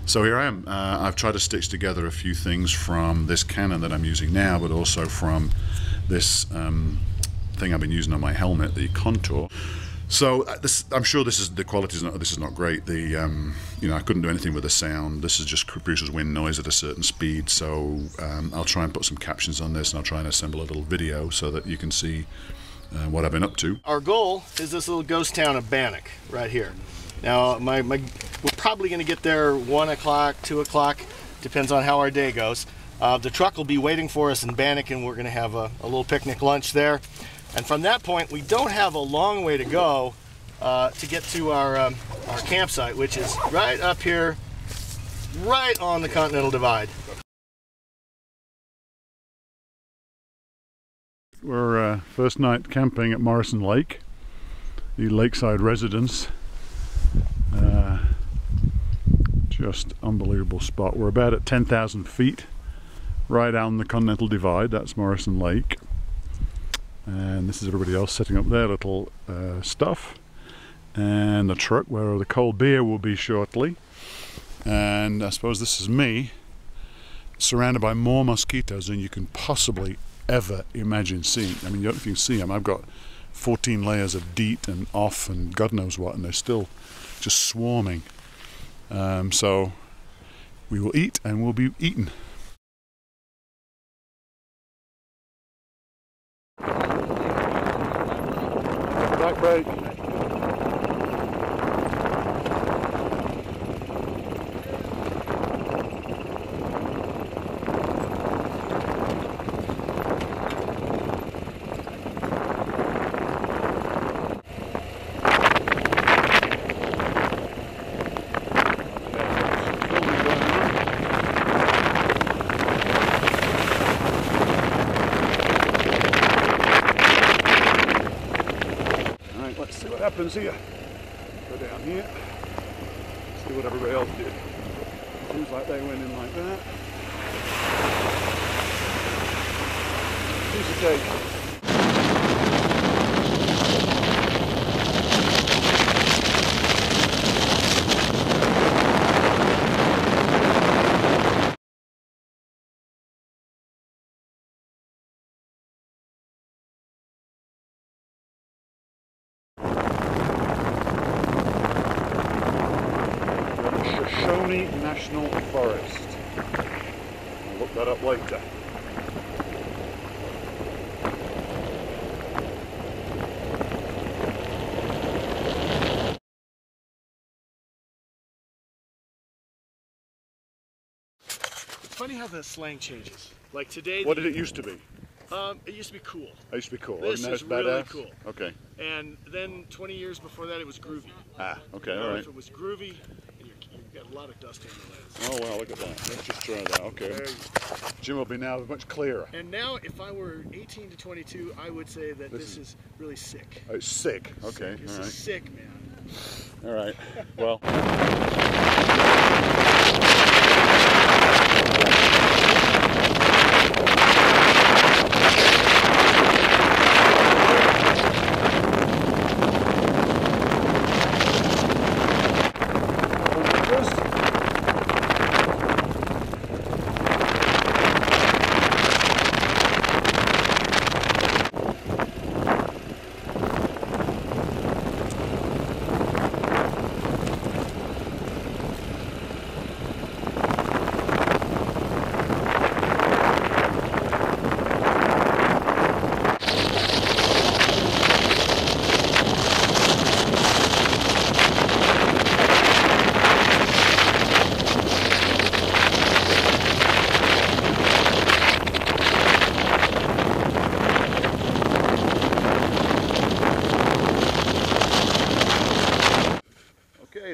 So here I am. I've tried to stitch together a few things from this Canon that I'm using now, but also from this thing I've been using on my helmet, the Contour. So I'm sure the quality is not great. I couldn't do anything with the sound. This is just produces wind noise at a certain speed. So I'll try and put some captions on this, and I'll try and assemble a little video so that you can see what I've been up to. Our goal is this little ghost town of Bannock right here. Now, we're probably going to get there 1 o'clock, 2 o'clock, depends on how our day goes. The truck will be waiting for us in Bannock, and we're going to have a little picnic lunch there. And from that point, we don't have a long way to go to get to our campsite, which is right up here, right on the Continental Divide. We're first night camping at Morrison Lake, the lakeside residence. Just unbelievable spot. We're about at 10,000 feet, right on the Continental Divide. That's Morrison Lake. And this is everybody else setting up their little stuff. And the truck where the cold beer will be shortly. And I suppose this is me, surrounded by more mosquitoes than you can possibly ever imagine seeing. I mean, you don't know if you can see them. I've got 14 layers of DEET and off and God knows what, and they're still just swarming. So we will eat and we'll be eaten. Back break. Let's see what happens here. Go down here. See what everybody else did. Seems like they went in like that. Piece of cake. National Forest. I'll look that up later. It's funny how the slang changes. Like today. What did it used to be? It used to be cool. It used to be cool. This is really cool. Okay. And then 20 years before that, it was groovy. Ah, okay, all right. If it was groovy, you've got a lot of dust on your legs. Oh, wow, look at that. Let's just try that. Okay. Jim will be now much clearer. And now, if I were 18 to 22, I would say that this is really sick. Oh, it's sick. Okay, This is sick, man. All right. Well.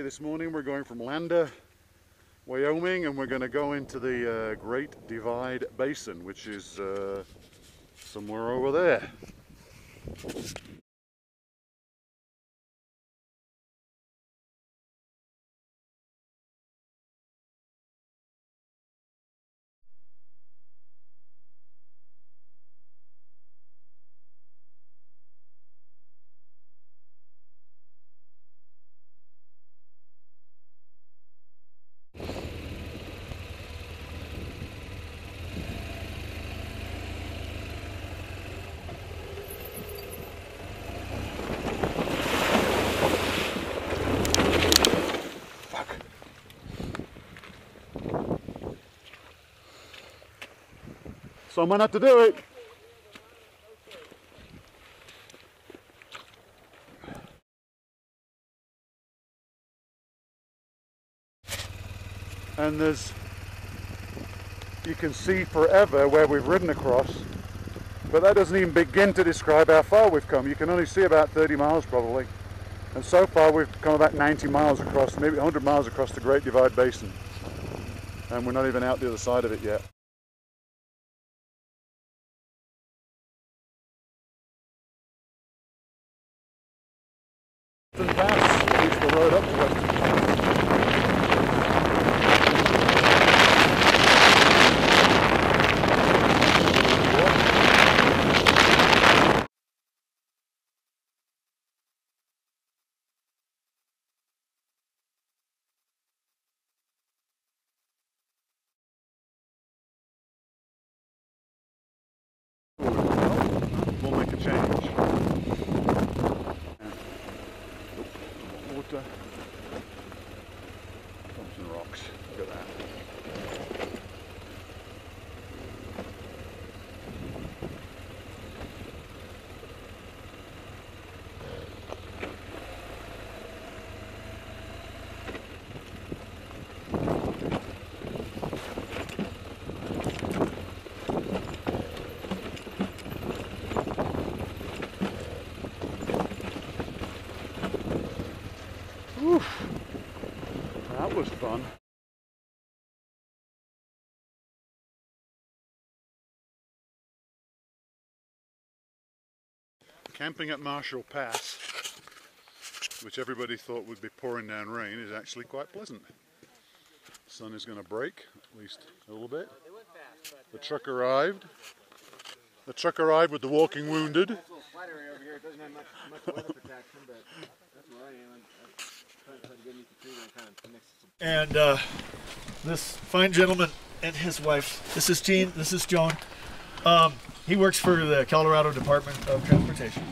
This morning we're going from Lander, Wyoming, and we're going to go into the Great Divide Basin, which is somewhere over there. Someone had to do it. And you can see forever where we've ridden across, but that doesn't even begin to describe how far we've come. You can only see about 30 miles probably, and so far we've come about 90 miles across, maybe 100 miles across the Great Divide Basin, and we're not even out the other side of it yet. Western Pass is the road up to Western Pass. We'll make a change. Water. Bumps and rocks. Look at that. Oof, that was fun. Camping at Marshall Pass, which everybody thought would be pouring down rain, is actually quite pleasant. The sun is going to break, at least a little bit. The truck arrived. The truck arrived with the walking wounded. It's a little flat area over here. It doesn't have much weather protection, but that's where I am. And this fine gentleman and his wife, this is Gene, this is Joan. He works for the Colorado Department of Transportation.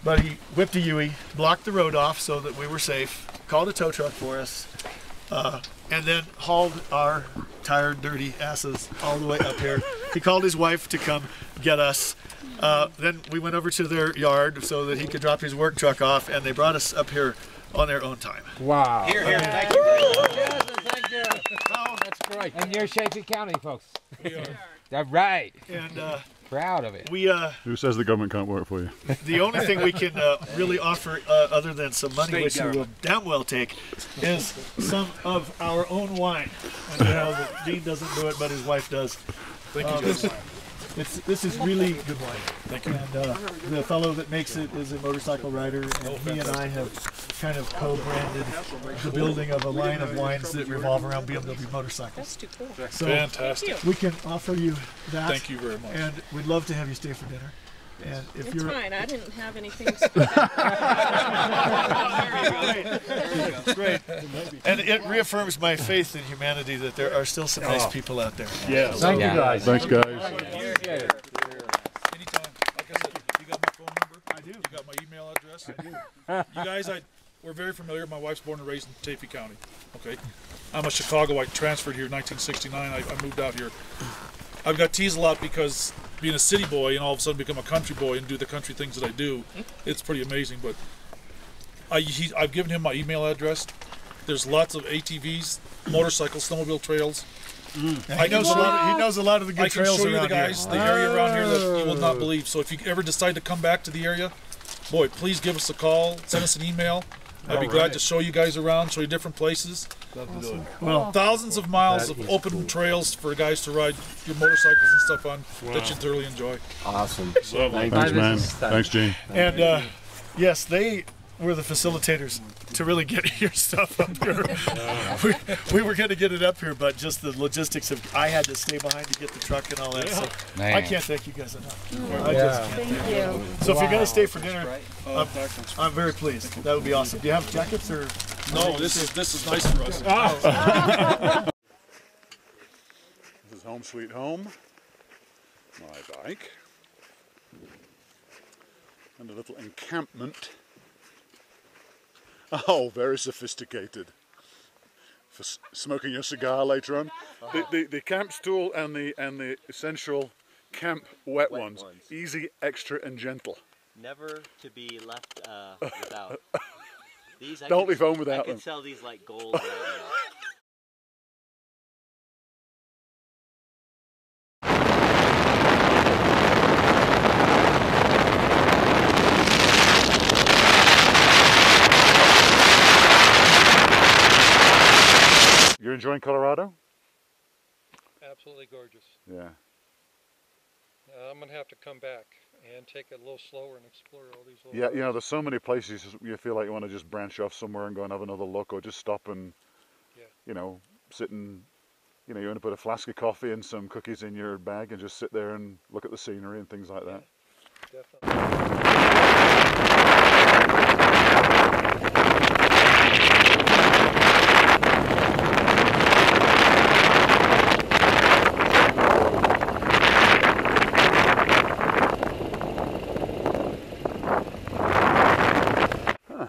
But he whipped a Yui, blocked the road off so that we were safe, called a tow truck for us, and then hauled our tired, dirty asses all the way up here. He called his wife to come get us. Then we went over to their yard so that he could drop his work truck off, and they brought us up here on their own time. Wow. Here, here. Thank you. Yes, thank you. That's great. And you're Chaffee County, folks. We are. That's right. And Proud of it. we Who says the government can't work for you? the only thing we can really offer other than some money, State which you will damn well take, is some of our own wine. And you know that Dean doesn't do it, but his wife does. Thank you, Jason. This is really good wine. Thank you. And the fellow that makes it is a motorcycle rider, and he and I have kind of co-branded the building of a line of wines that revolve around BMW motorcycles. That's too cool. So Fantastic. we can offer you that. Thank you very much. And we'd love to have you stay for dinner. And if It's you're fine. I didn't have anything. great, and it reaffirms my faith in humanity that there are still some nice people out there. Yeah. Thank you, guys. Thanks, guys. Anytime. Like I said, you got my phone number? I do. You got my email address? I do. You guys, we're very familiar. My wife's born and raised in Chaffee County. Okay. I'm a Chicagoite, transferred here in 1969. I moved out here. I've got teased a lot because being a city boy and all of a sudden become a country boy and do the country things that I do, it's pretty amazing. But I've given him my email address. There's lots of ATVs, motorcycles, snowmobile trails. He knows a lot of the good I can trails show you around the guys, the area around here that you will not believe. So if you ever decide to come back to the area, boy, please give us a call, send us an email. I'd be glad to show you guys around, show you different places. Love to do it. Well, Thousands of miles of open trails for guys to ride your motorcycles and stuff on that you thoroughly enjoy. Awesome. Thanks, man. Thanks, Gene. and yes, they were the facilitators to really get your stuff up here. We were going to get it up here, but just the logistics of I had to stay behind to get the truck and all that. So Man. I can't thank you guys enough. I just can't. Thank you. So if you're going to stay for dinner, I'm very pleased. That would be awesome. Do you have jackets or? No, this is nice for us. This is home sweet home. My bike. And a little encampment. Oh, very sophisticated. For smoking your cigar later on. The camp stool and the essential camp wet ones. Easy, extra, and gentle. Never to be left without. These Don't leave home without I them. could sell these like gold right now. You're enjoying Colorado? Absolutely gorgeous. Yeah. I'm going to have to come back and take it a little slower and explore all these little Yeah, you know, there's so many places you feel like you want to just branch off somewhere and go and have another look, or just stop and, you know, sit and, you know, you want to put a flask of coffee and some cookies in your bag and just sit there and look at the scenery and things like that. Definitely.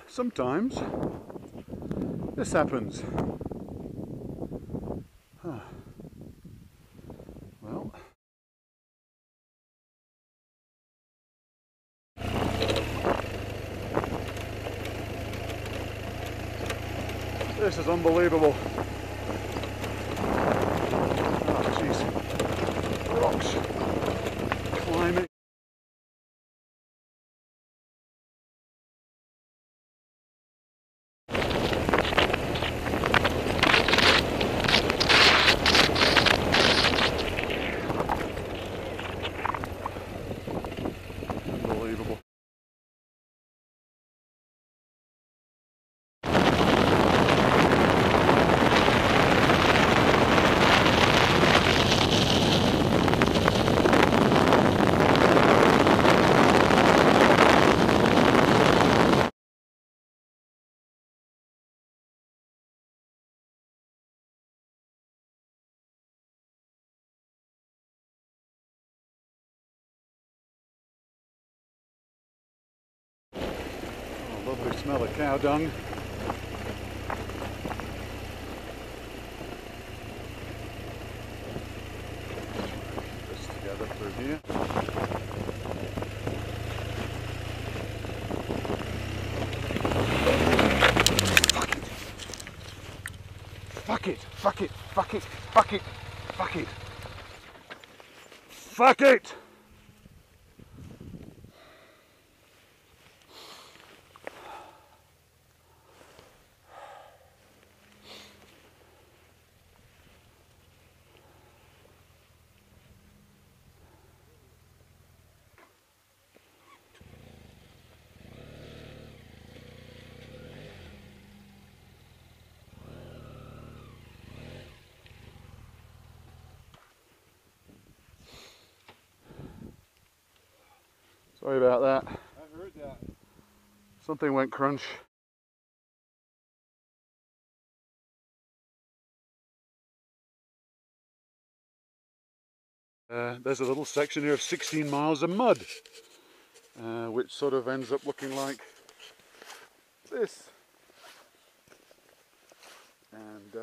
Sometimes this happens. Well, this is unbelievable. Oh, jeez. Rocks. Climbing. Unbelievable. Lovely smell of cow dung. Put this together through here. Fuck it! Fuck it! Fuck it! Fuck it! Fuck it! Fuck it! Sorry about that. I heard that. Something went crunch. There's a little section here of 16 miles of mud, which sort of ends up looking like this. And